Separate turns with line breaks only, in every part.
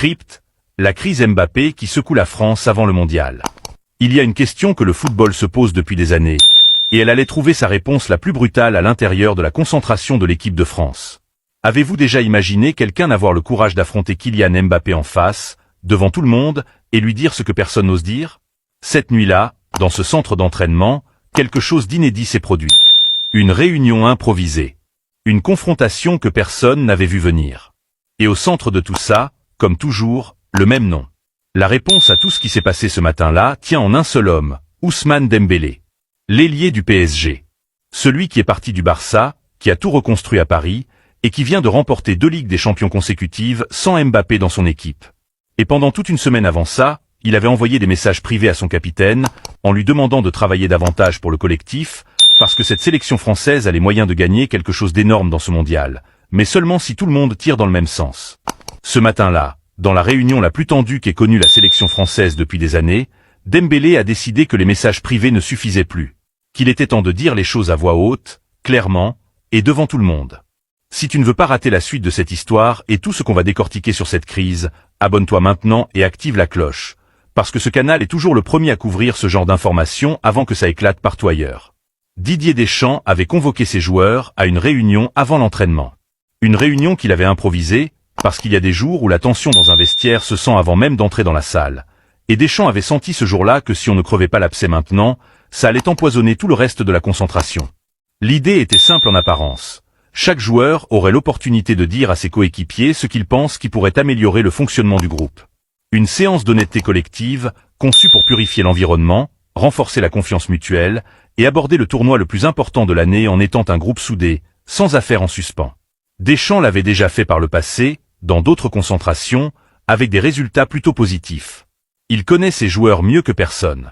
Script, la crise Mbappé qui secoue la France avant le mondial. Il y a une question que le football se pose depuis des années, et elle allait trouver sa réponse la plus brutale à l'intérieur de la concentration de l'équipe de France. Avez-vous déjà imaginé quelqu'un avoir le courage d'affronter Kylian Mbappé en face, devant tout le monde, et lui dire ce que personne n'ose dire? Cette nuit-là, dans ce centre d'entraînement, quelque chose d'inédit s'est produit. Une réunion improvisée. Une confrontation que personne n'avait vu venir. Et au centre de tout ça, comme toujours, le même nom. La réponse à tout ce qui s'est passé ce matin-là tient en un seul homme, Ousmane Dembélé. L'ailier du PSG. Celui qui est parti du Barça, qui a tout reconstruit à Paris, et qui vient de remporter 2 Ligues des Champions consécutives sans Mbappé dans son équipe. Et pendant toute une semaine avant ça, il avait envoyé des messages privés à son capitaine, en lui demandant de travailler davantage pour le collectif, parce que cette sélection française a les moyens de gagner quelque chose d'énorme dans ce mondial, mais seulement si tout le monde tire dans le même sens. Ce matin-là, dans la réunion la plus tendue qu'ait connue la sélection française depuis des années, Dembélé a décidé que les messages privés ne suffisaient plus, qu'il était temps de dire les choses à voix haute, clairement, et devant tout le monde. Si tu ne veux pas rater la suite de cette histoire et tout ce qu'on va décortiquer sur cette crise, abonne-toi maintenant et active la cloche, parce que ce canal est toujours le premier à couvrir ce genre d'informations avant que ça éclate partout ailleurs. Didier Deschamps avait convoqué ses joueurs à une réunion avant l'entraînement. Une réunion qu'il avait improvisée, parce qu'il y a des jours où la tension dans un vestiaire se sent avant même d'entrer dans la salle. Et Deschamps avait senti ce jour-là que si on ne crevait pas l'abcès maintenant, ça allait empoisonner tout le reste de la concentration. L'idée était simple en apparence. Chaque joueur aurait l'opportunité de dire à ses coéquipiers ce qu'il pense qui pourrait améliorer le fonctionnement du groupe. Une séance d'honnêteté collective, conçue pour purifier l'environnement, renforcer la confiance mutuelle, et aborder le tournoi le plus important de l'année en étant un groupe soudé, sans affaire en suspens. Deschamps l'avait déjà fait par le passé, dans d'autres concentrations, avec des résultats plutôt positifs. Il connaît ses joueurs mieux que personne.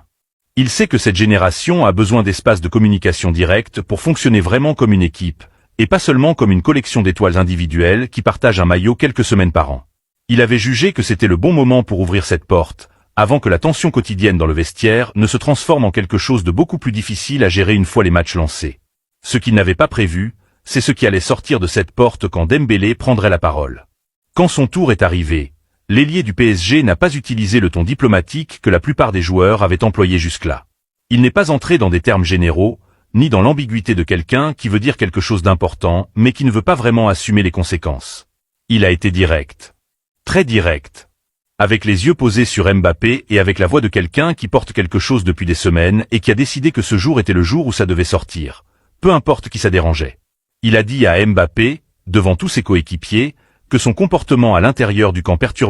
Il sait que cette génération a besoin d'espaces de communication directe pour fonctionner vraiment comme une équipe, et pas seulement comme une collection d'étoiles individuelles qui partagent un maillot quelques semaines par an. Il avait jugé que c'était le bon moment pour ouvrir cette porte, avant que la tension quotidienne dans le vestiaire ne se transforme en quelque chose de beaucoup plus difficile à gérer une fois les matchs lancés. Ce qu'il n'avait pas prévu, c'est ce qui allait sortir de cette porte quand Dembélé prendrait la parole. Quand son tour est arrivé, l'ailier du PSG n'a pas utilisé le ton diplomatique que la plupart des joueurs avaient employé jusque-là. Il n'est pas entré dans des termes généraux, ni dans l'ambiguïté de quelqu'un qui veut dire quelque chose d'important, mais qui ne veut pas vraiment assumer les conséquences. Il a été direct. Très direct. Avec les yeux posés sur Mbappé et avec la voix de quelqu'un qui porte quelque chose depuis des semaines et qui a décidé que ce jour était le jour où ça devait sortir. Peu importe qui ça dérangeait. Il a dit à Mbappé, devant tous ses coéquipiers, que son comportement à l'intérieur du camp perturbait